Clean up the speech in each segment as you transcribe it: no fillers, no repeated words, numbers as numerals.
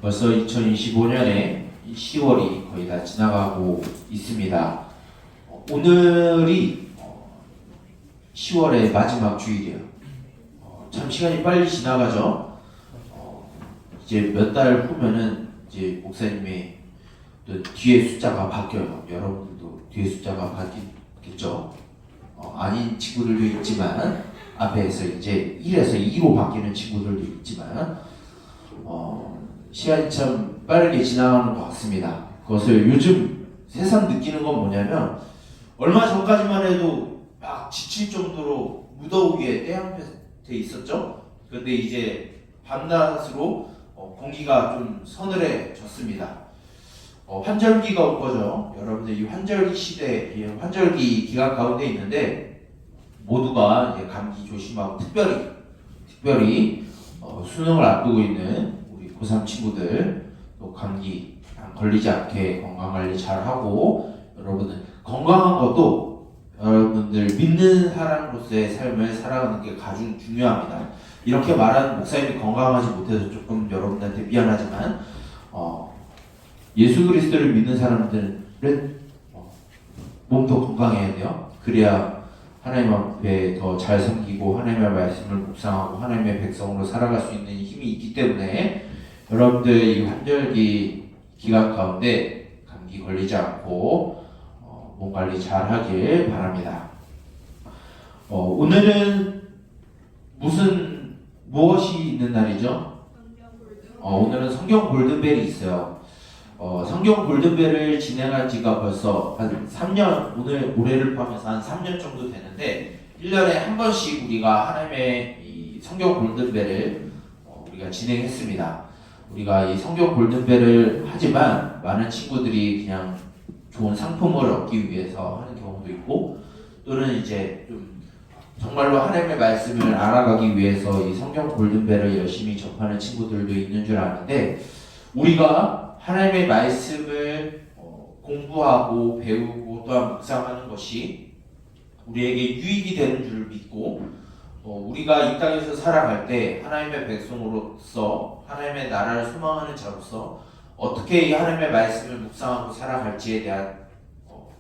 벌써 2025년에 10월이 거의 다 지나가고 있습니다. 오늘이 10월의 마지막 주일이에요. 참 시간이 빨리 지나가죠. 이제 몇 달 후면은 이제 목사님의 또 뒤에 숫자가 바뀌어요. 여러분들도 뒤에 숫자가 바뀌겠죠. 아닌 친구들도 있지만 앞에서 이제 1에서 2로 바뀌는 친구들도 있지만 시간이 참 빠르게 지나가는 것 같습니다. 그것을 요즘 세상 느끼는 건 뭐냐면 얼마 전까지만 해도 막 지칠 정도로 무더위에 태양볕에 있었죠. 그런데 이제 밤낮으로 공기가 좀 서늘해졌습니다. 환절기가 올 거죠. 여러분들 이 환절기 시대, 이 환절기 기간 가운데 있는데 모두가 이제 감기 조심하고 특별히 수능을 앞두고 있는 우리 고3 친구들 또 감기 걸리지 않게 건강관리 잘 하고 여러분들 건강한 것도 여러분들 믿는 사람으로서의 삶을 살아가는 게 가장 중요합니다. 이렇게 말하는 목사님이 건강하지 못해서 조금 여러분들한테 미안하지만 예수 그리스도를 믿는 사람들은 몸도 건강해야 돼요. 그래야 하나님 앞에 더 잘 섬기고 하나님의 말씀을 묵상하고 하나님의 백성으로 살아갈 수 있는 힘이 있기 때문에 여러분들 이 환절기 기간 가운데 감기 걸리지 않고 몸 관리 잘 하길 바랍니다. 오늘은 무엇이 있는 날이죠? 오늘은 성경 골든벨이 있어요. 성경 골든벨을 진행한 지가 벌써 한 3년, 올해를 포함해서 한 3년 정도 되는데 1년에 한 번씩 우리가 하나님의 이 성경 골든벨을 우리가 진행했습니다. 우리가 이 성경 골든벨을 하지만 많은 친구들이 그냥 좋은 상품을 얻기 위해서 하는 경우도 있고 또는 이제 좀 정말로 하나님의 말씀을 알아가기 위해서 이 성경 골든벨을 열심히 접하는 친구들도 있는 줄 아는데 우리가 하나님의 말씀을 공부하고 배우고 또한 묵상하는 것이 우리에게 유익이 되는 줄 믿고 우리가 이 땅에서 살아갈 때 하나님의 백성으로서 하나님의 나라를 소망하는 자로서 어떻게 이 하나님의 말씀을 묵상하고 살아갈지에 대한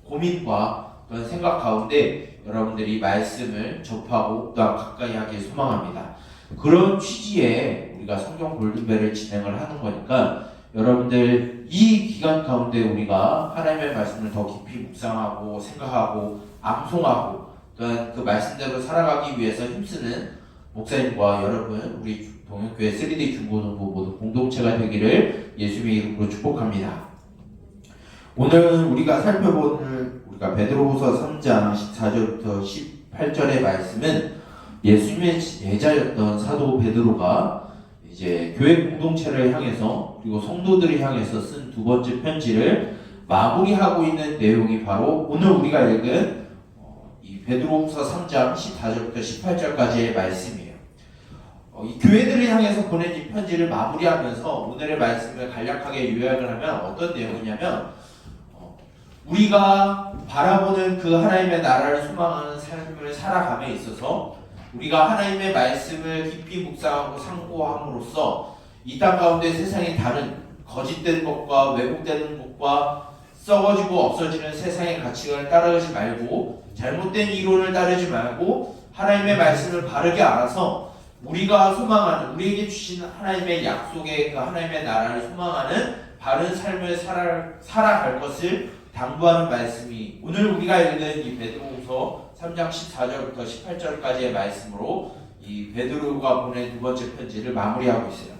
고민과 또한 생각 가운데 여러분들이 말씀을 접하고 또한 가까이 하길 소망합니다. 그런 취지에 우리가 성경 골든벨을 진행을 하는 거니까 여러분들 이 기간 가운데 우리가 하나님의 말씀을 더 깊이 묵상하고 생각하고 암송하고 또한 그 말씀대로 살아가기 위해서 힘쓰는 목사님과 여러분 우리 동역교회 3D 중고등부 모두 공동체가 되기를 예수님의 이름으로 축복합니다. 오늘 우리가 살펴보는 우리가 베드로후서 3장 14절부터 18절의 말씀은 예수님의 제자였던 사도 베드로가 이제 교회 공동체를 향해서 그리고 성도들을 향해서 쓴 두 번째 편지를 마무리하고 있는 내용이 바로 오늘 우리가 읽은 이 베드로후서 3장 14절부터 18절까지의 말씀이에요. 이 교회들을 향해서 보낸 이 편지를 마무리하면서 오늘의 말씀을 간략하게 요약을 하면 어떤 내용이냐면 우리가 바라보는 그 하나님의 나라를 소망하는 삶을 살아감에 있어서 우리가 하나님의 말씀을 깊이 묵상하고 상고함으로써 이 땅 가운데 세상의 다른 거짓된 것과 왜곡되는 것과 썩어지고 없어지는 세상의 가치관을 따르지 말고 잘못된 이론을 따르지 말고 하나님의 말씀을 바르게 알아서 우리가 소망하는 우리에게 주신 하나님의 약속의 그 하나님의 나라를 소망하는 바른 삶을 살아갈 것을 당부하는 말씀이 오늘 우리가 읽은 이 베드로후서 3장 14절부터 18절까지의 말씀으로 이 베드로가 보낸 두 번째 편지를 마무리하고 있어요.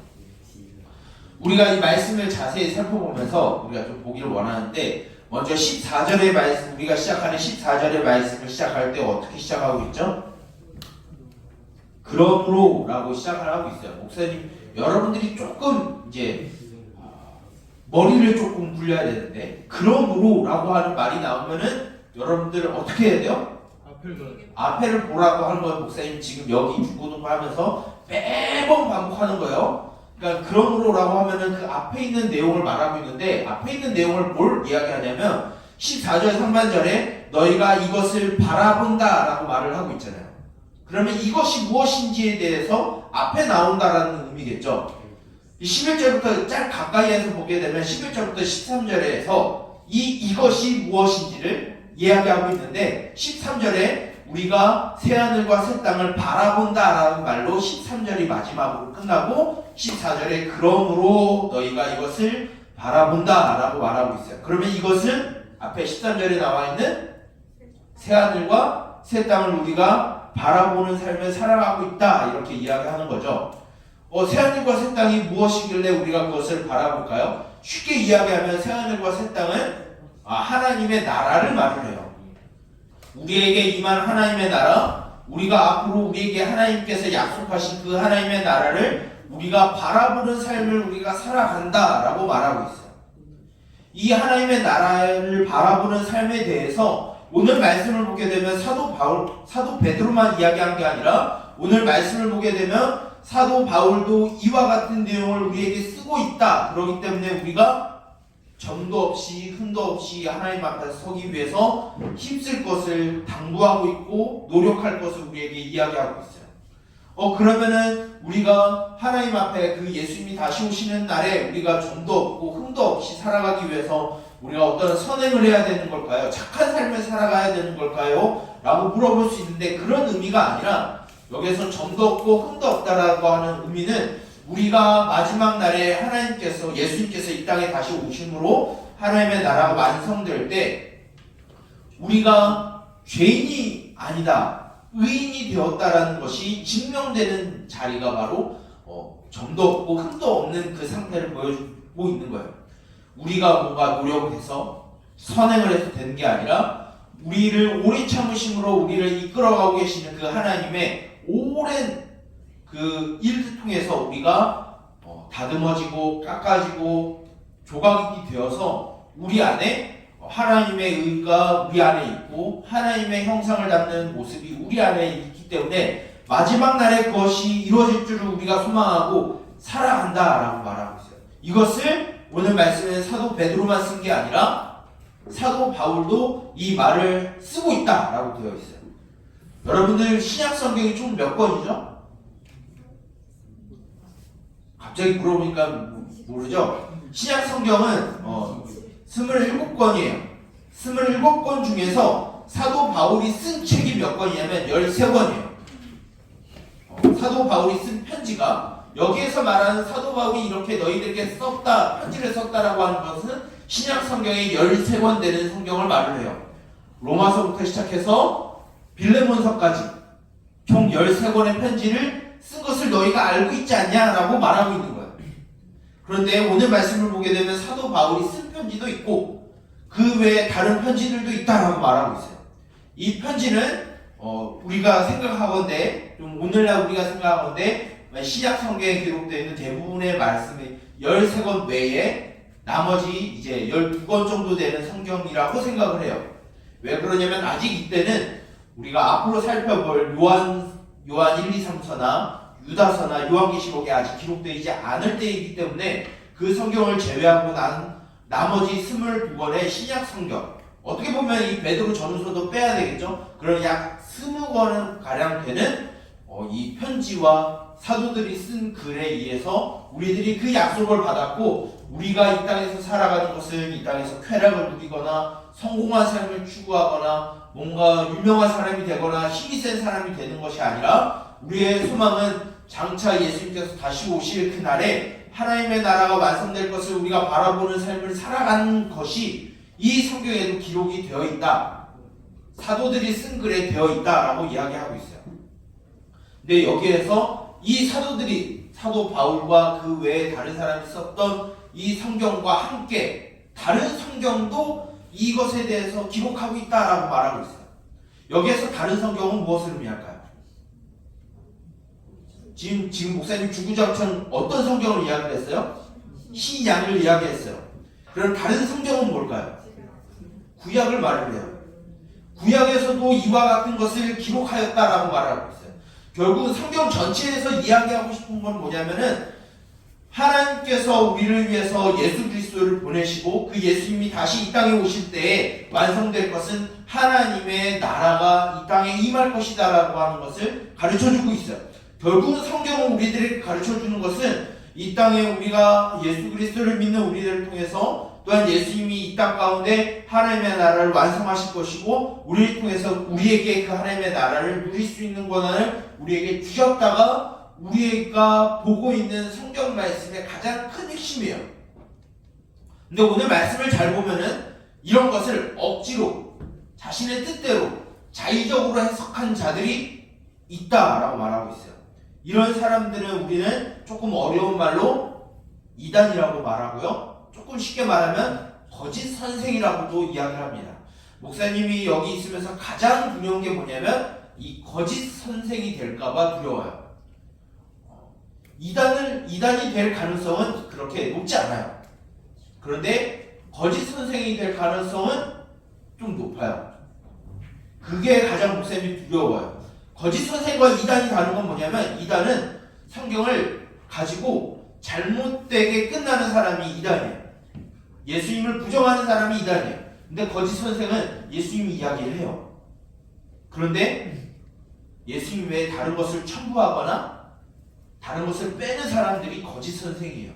우리가 이 말씀을 자세히 살펴보면서 우리가 좀 보기를 원하는데 먼저 14절의 말씀 우리가 시작하는 14절의 말씀을 시작할 때 어떻게 시작하고 있죠? 그러므로 라고 시작을 하고 있어요. 목사님 여러분들이 조금 이제 머리를 조금 굴려야 되는데 그러므로 라고 하는 말이 나오면은 여러분들 어떻게 해야 돼요? 앞에를 보라고 하는 거예요. 목사님 지금 여기 중고등부 하면서 매번 반복하는 거예요. 그러니까 그러므로 라고 하면은 그 앞에 있는 내용을 말하고 있는데 앞에 있는 내용을 뭘 이야기하냐면 14절 상반절에 너희가 이것을 바라본다 라고 말을 하고 있잖아요. 그러면 이것이 무엇인지에 대해서 앞에 나온다라는 의미겠죠. 이 11절부터 짤 가까이에서 보게 되면 11절부터 13절에서 이것이 무엇인지를 이야기하고 있는데 13절에 우리가 새하늘과 새 땅을 바라본다라는 말로 13절이 마지막으로 끝나고 14절에 그러므로 너희가 이것을 바라본다라고 말하고 있어요. 그러면 이것은 앞에 13절에 나와 있는 새하늘과 새 땅을 우리가 바라보는 삶을 살아가고 있다 이렇게 이야기하는 거죠. 새하늘과 새 땅이 무엇이길래 우리가 그것을 바라볼까요? 쉽게 이야기하면 새하늘과 새 땅은 하나님의 나라를 말을 해요. 우리에게 임한 하나님의 나라, 우리가 앞으로 우리에게 하나님께서 약속하신 그 하나님의 나라를 우리가 바라보는 삶을 우리가 살아간다라고 말하고 있어요. 이 하나님의 나라를 바라보는 삶에 대해서 오늘 말씀을 보게 되면 사도 베드로만 이야기한 게 아니라 오늘 말씀을 보게 되면 사도 바울도 이와 같은 내용을 우리에게 쓰고 있다. 그렇기 때문에 우리가 점도 없이 흠도 없이 하나님 앞에 서기 위해서 힘쓸 것을 당부하고 있고 노력할 것을 우리에게 이야기하고 있어요. 그러면은 우리가 하나님 앞에 그 예수님이 다시 오시는 날에 우리가 점도 없고 흠도 없이 살아가기 위해서 우리가 어떤 선행을 해야 되는 걸까요? 착한 삶을 살아가야 되는 걸까요? 라고 물어볼 수 있는데 그런 의미가 아니라 여기서 점도 없고 흠도 없다라고 하는 의미는 우리가 마지막 날에 하나님께서 예수님께서 이 땅에 다시 오심으로 하나님의 나라가 완성될 때 우리가 죄인이 아니다 의인이 되었다라는 것이 증명되는 자리가 바로 점도 없고 흠도 없는 그 상태를 보여주고 있는 거예요. 우리가 뭔가 노력을 해서 선행을 해서 되는 게 아니라 우리를 오래 참으심으로 우리를 이끌어가고 계시는 그 하나님의 오랜 그 일을 통해서 우리가 다듬어지고 깎아지고 조각이 되어서 우리 안에 하나님의 의가 우리 안에 있고 하나님의 형상을 담는 모습이 우리 안에 있기 때문에 마지막 날에 그것이 이루어질 줄을 우리가 소망하고 살아간다라고 말하고 있어요. 이것을 오늘 말씀에 사도 베드로만 쓴 게 아니라 사도 바울도 이 말을 쓰고 있다라고 되어 있어요. 여러분들 신약 성경이 총 몇 권이죠? 갑자기 물어보니까 모르죠? 신약 성경은 27권이에요. 27권 중에서 사도 바울이 쓴 책이 몇 권이냐면 13권이에요. 사도 바울이 쓴 편지가 여기에서 말하는 사도 바울이 이렇게 너희들에게 썼다, 편지를 썼다라고 하는 것은 신약 성경의 13권 되는 성경을 말을 해요. 로마서부터 시작해서 빌레몬서까지 총 13권의 편지를 쓴 것을 너희가 알고 있지 않냐라고 말하고 있는 거예요. 그런데 오늘 말씀을 보게 되면 사도 바울이 쓴 편지도 있고 그 외에 다른 편지들도 있다라고 말하고 있어요. 이 편지는 우리가 생각하건대 좀 오늘날 우리가 생각하건대 신약 성경에 기록되어 있는 대부분의 말씀이 13권 외에 나머지 이제 12권 정도 되는 성경이라고 생각을 해요. 왜 그러냐면 아직 이때는 우리가 앞으로 살펴볼 요한 1, 2, 3서나 유다서나 요한계시록에 아직 기록되지 않을 때이기 때문에 그 성경을 제외하고 난 나머지 22권의 신약 성경, 어떻게 보면 이 베드로 전후서도 빼야 되겠죠. 그런 약 20권 가량 되는 이 편지와 사도들이 쓴 글에 의해서 우리들이 그 약속을 받았고 우리가 이 땅에서 살아가는 것은 이 땅에서 쾌락을 누리거나 성공한 삶을 추구하거나 뭔가 유명한 사람이 되거나 힘이 센 사람이 되는 것이 아니라 우리의 소망은 장차 예수님께서 다시 오실 그날에 하나님의 나라가 완성될 것을 우리가 바라보는 삶을 살아가는 것이 이 성경에도 기록이 되어 있다. 사도들이 쓴 글에 되어 있다라고 이야기하고 있어요. 근데 여기에서 이 사도들이 사도 바울과 그 외에 다른 사람이 썼던 이 성경과 함께 다른 성경도 이것에 대해서 기록하고 있다라고 말하고 있어요. 여기에서 다른 성경은 무엇을 의미할까요? 지금 목사님 주구장창 어떤 성경을 이야기했어요? 신약을 이야기했어요. 그럼 다른 성경은 뭘까요? 구약을 말을 해요. 구약에서도 이와 같은 것을 기록하였다라고 말하고 있어요. 결국 성경 전체에서 이야기하고 싶은 건 뭐냐면은 하나님께서 우리를 위해서 예수 그리스도를 보내시고 그 예수님이 다시 이 땅에 오실 때에 완성될 것은 하나님의 나라가 이 땅에 임할 것이다 라고 하는 것을 가르쳐주고 있어요. 결국 성경은 우리들에게 가르쳐주는 것은 이 땅에 우리가 예수 그리스도를 믿는 우리들을 통해서 또한 예수님이 이 땅 가운데 하나님의 나라를 완성하실 것이고 우리를 통해서 우리에게 그 하나님의 나라를 누릴 수 있는 권한을 우리에게 주셨다가 우리가 보고 있는 성경 말씀의 가장 큰 핵심이에요. 근데 오늘 말씀을 잘 보면은 이런 것을 억지로 자신의 뜻대로 자의적으로 해석한 자들이 있다라고 말하고 있어요. 이런 사람들은 우리는 조금 어려운 말로 이단이라고 말하고요. 조금 쉽게 말하면 거짓 선생이라고도 이야기를 합니다. 목사님이 여기 있으면서 가장 두려운 게 뭐냐면 이 거짓 선생이 될까봐 두려워요. 이단이 될 가능성은 그렇게 높지 않아요. 그런데 거짓 선생이 될 가능성은 좀 높아요. 그게 가장 목사님이 두려워요. 거짓 선생과 이단이 다른 건 뭐냐면 이단은 성경을 가지고 잘못되게 끝나는 사람이 이단이에요. 예수님을 부정하는 사람이 이단이에요. 근데 거짓 선생은 예수님이 이야기를 해요. 그런데 예수님 외에 다른 것을 첨부하거나 다른 것을 빼는 사람들이 거짓 선생이에요.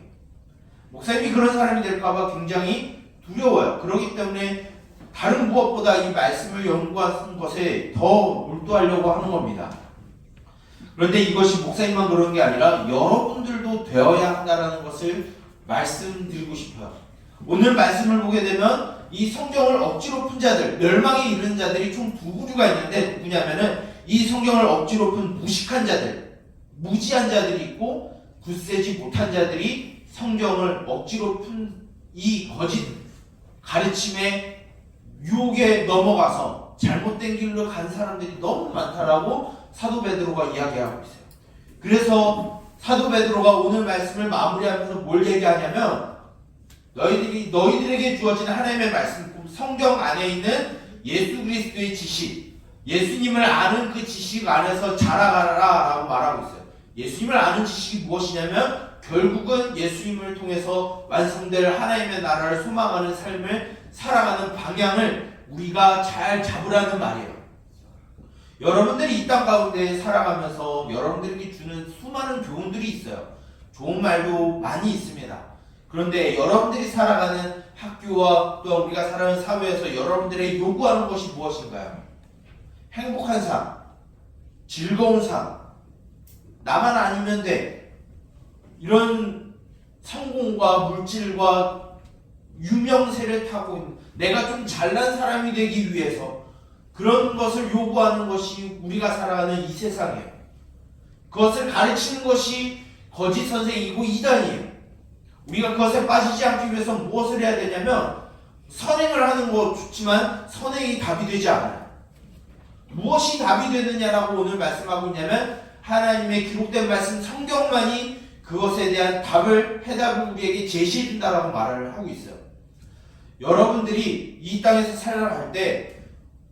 목사님이 그런 사람이 될까봐 굉장히 두려워요. 그렇기 때문에 다른 무엇보다 이 말씀을 연구하는 것에 더 몰두하려고 하는 겁니다. 그런데 이것이 목사님만 그런 게 아니라 여러분들도 되어야 한다는 것을 말씀드리고 싶어요. 오늘 말씀을 보게 되면 이 성경을 억지로 푼 자들, 멸망에 이르는 자들이 총 두 부류가 있는데 누구냐면은 이 성경을 억지로 푼 무식한 자들, 무지한 자들이 있고 굳세지 못한 자들이 성경을 억지로 푼 이 거짓 가르침에 유혹에 넘어가서 잘못된 길로 간 사람들이 너무 많다라고 사도 베드로가 이야기하고 있어요. 그래서 사도 베드로가 오늘 말씀을 마무리하면서 뭘 얘기하냐면 너희들에게 주어진 하나님의 말씀, 성경 안에 있는 예수 그리스도의 지식, 예수님을 아는 그 지식 안에서 자라가라라고 말하고 있어요. 예수님을 아는 지식이 무엇이냐면 결국은 예수님을 통해서 완성될 하나님의 나라를 소망하는 삶을 살아가는 방향을 우리가 잘 잡으라는 말이에요. 여러분들이 이 땅 가운데 살아가면서 여러분들에게 주는 수많은 교훈들이 있어요. 좋은 말도 많이 있습니다. 그런데 여러분들이 살아가는 학교와 또 우리가 살아가는 사회에서 여러분들의 요구하는 것이 무엇인가요? 행복한 삶, 즐거운 삶, 나만 아니면 돼. 이런 성공과 물질과 유명세를 타고 내가 좀 잘난 사람이 되기 위해서 그런 것을 요구하는 것이 우리가 살아가는 이 세상이에요. 그것을 가르치는 것이 거짓 선생이고 이단이에요. 우리가 그것에 빠지지 않기 위해서 무엇을 해야 되냐면 선행을 하는 거 좋지만 선행이 답이 되지 않아요. 무엇이 답이 되느냐라고 오늘 말씀하고 있냐면 하나님의 기록된 말씀 성경만이 그것에 대한 해답을 우리에게 제시해 준다라고 말을 하고 있어요. 여러분들이 이 땅에서 살아갈 때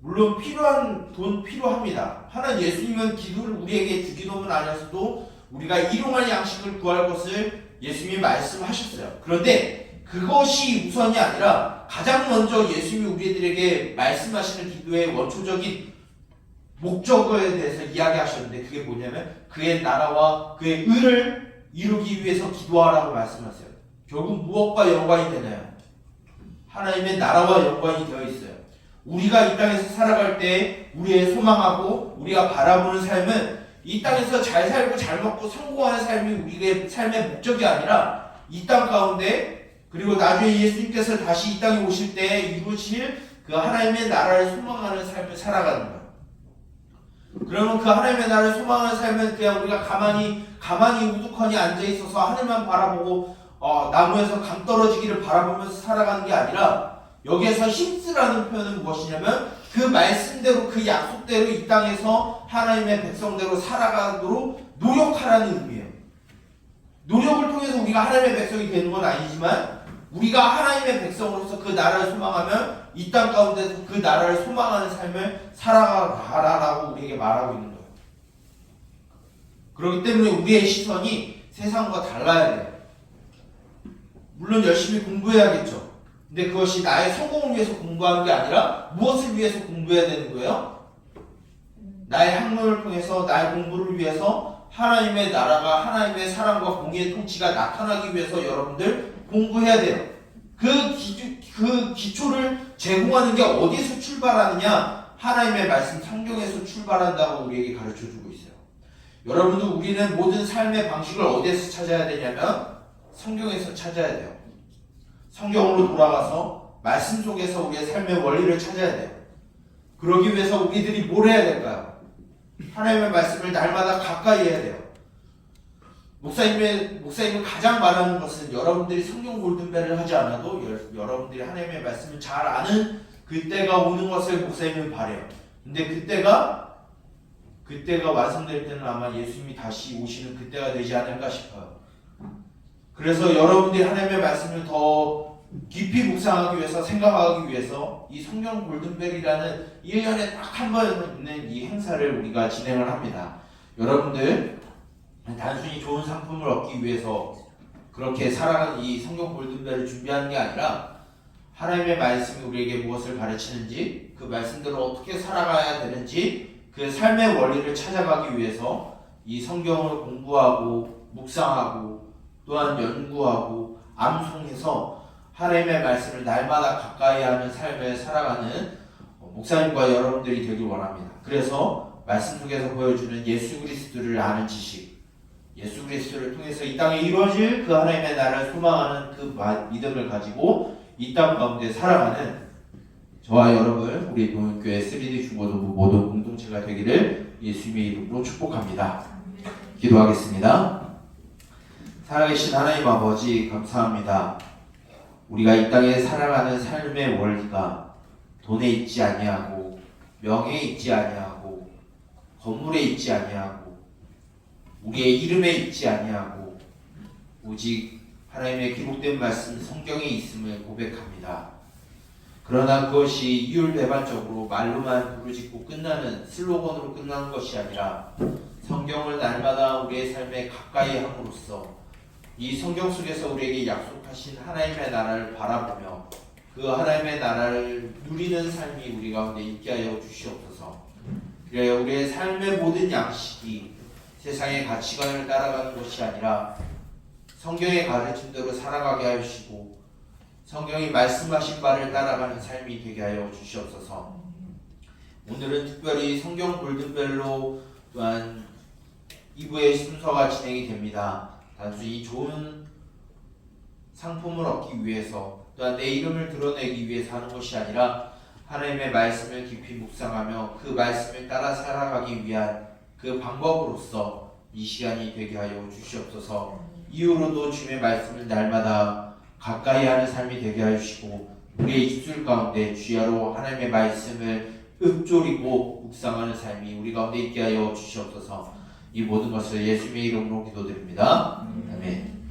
물론 필요한 돈 필요합니다. 하나님 예수님은 기도를 우리에게 주기도문 안에서도 우리가 일용할 양식을 구할 것을 예수님이 말씀하셨어요. 그런데 그것이 우선이 아니라 가장 먼저 예수님이 우리들에게 말씀하시는 기도의 원초적인 목적에 대해서 이야기하셨는데 그게 뭐냐면 그의 나라와 그의 의를 이루기 위해서 기도하라고 말씀하세요. 결국 무엇과 연관이 되나요? 하나님의 나라와 연관이 되어 있어요. 우리가 이 땅에서 살아갈 때 우리의 소망하고 우리가 바라보는 삶은 이 땅에서 잘 살고 잘 먹고 성공하는 삶이 우리의 삶의 목적이 아니라 이 땅 가운데 그리고 나중에 예수님께서 다시 이 땅에 오실 때 이루실 그 하나님의 나라를 소망하는 삶을 살아가는 거예요. 그러면 그 하나님의 나라를 소망하는 삶은 그냥 우리가 가만히 우두커니 앉아있어서 하늘만 바라보고 나무에서 감 떨어지기를 바라보면서 살아가는 게 아니라 여기에서 힘쓰라는 표현은 무엇이냐면 그 말씀대로 그 약속대로 이 땅에서 하나님의 백성대로 살아가도록 노력하라는 의미예요. 노력을 통해서 우리가 하나님의 백성이 되는 건 아니지만 우리가 하나님의 백성으로서 그 나라를 소망하면 이 땅 가운데서 그 나라를 소망하는 삶을 살아가라라고 우리에게 말하고 있는 거예요. 그렇기 때문에 우리의 시선이 세상과 달라야 돼요. 물론 열심히 공부해야겠죠. 근데 그것이 나의 성공을 위해서 공부하는 게 아니라 무엇을 위해서 공부해야 되는 거예요? 나의 학문을 통해서 나의 공부를 위해서 하나님의 나라가 하나님의 사랑과 공의의 통치가 나타나기 위해서 여러분들 공부해야 돼요. 그 기초를 제공하는 게 어디서 출발하느냐? 하나님의 말씀 성경에서 출발한다고 우리에게 가르쳐주고 있어요. 여러분들 우리는 모든 삶의 방식을 어디에서 찾아야 되냐면 성경에서 찾아야 돼요. 성경으로 돌아가서 말씀 속에서 우리의 삶의 원리를 찾아야 돼요. 그러기 위해서 우리들이 뭘 해야 될까요? 하나님의 말씀을 날마다 가까이 해야 돼요. 목사님이 가장 말하는 것은 여러분들이 성경 골든벨을 하지 않아도 여러분들이 하나님의 말씀을 잘 아는 그때가 오는 것을 목사님은 바래요. 근데 그때가 완성될 때는 아마 예수님이 다시 오시는 그때가 되지 않을까 싶어요. 그래서 여러분들이 하나님의 말씀을 더 깊이 묵상하기 위해서, 생각하기 위해서 이 성경 골든벨이라는 1년에 딱 한 번 있는 이 행사를 우리가 진행을 합니다. 여러분들 단순히 좋은 상품을 얻기 위해서 그렇게 살아가는 이 성경 골든벨을 준비하는 게 아니라 하나님의 말씀이 우리에게 무엇을 가르치는지, 그 말씀대로 어떻게 살아가야 되는지, 그 삶의 원리를 찾아가기 위해서 이 성경을 공부하고 묵상하고 또한 연구하고 암송해서 하나님의 말씀을 날마다 가까이 하는 삶을 살아가는 목사님과 여러분들이 되길 원합니다. 그래서 말씀 속에서 보여주는 예수 그리스도를 아는 지식, 예수 그리스도를 통해서 이 땅에 이루어질 그 하나님의 나라를 소망하는 그 믿음을 가지고 이 땅 가운데 살아가는 저와 여러분, 우리 동현교회 3D 중고등부 모든 공동체가 되기를 예수님의 이름으로 축복합니다. 기도하겠습니다. 살아계신 하나님 아버지, 감사합니다. 우리가 이 땅에 살아가는 삶의 원리가 돈에 있지 아니하고 명예에 있지 아니하고 건물에 있지 아니하고 우리의 이름에 있지 아니하고 오직 하나님의 기록된 말씀 성경에 있음을 고백합니다. 그러나 그것이 이율배반적으로 말로만 부르짖고 끝나는 슬로건으로 끝나는 것이 아니라 성경을 날마다 우리의 삶에 가까이 함으로써 이 성경 속에서 우리에게 약속하신 하나님의 나라를 바라보며 그 하나님의 나라를 누리는 삶이 우리 가운데 있게 하여 주시옵소서. 그래야 우리의 삶의 모든 양식이 세상의 가치관을 따라가는 것이 아니라 성경의 가르침대로 살아가게 하시고 성경이 말씀하신 바를 따라가는 삶이 되게 하여 주시옵소서. 오늘은 특별히 성경 골든벨로 또한 2부의 순서가 진행이 됩니다. 단순히 좋은 상품을 얻기 위해서 또한 내 이름을 드러내기 위해서 하는 것이 아니라 하나님의 말씀을 깊이 묵상하며 그 말씀을 따라 살아가기 위한 그 방법으로서 이 시간이 되게 하여 주시옵소서. 이후로도 주님의 말씀을 날마다 가까이 하는 삶이 되게 하시고 우리의 입술 가운데 주야로 하나님의 말씀을 읊조리고 묵상하는 삶이 우리 가운데 있게 하여 주시옵소서. 이 모든 것을 예수님의 이름으로 기도드립니다. 아멘.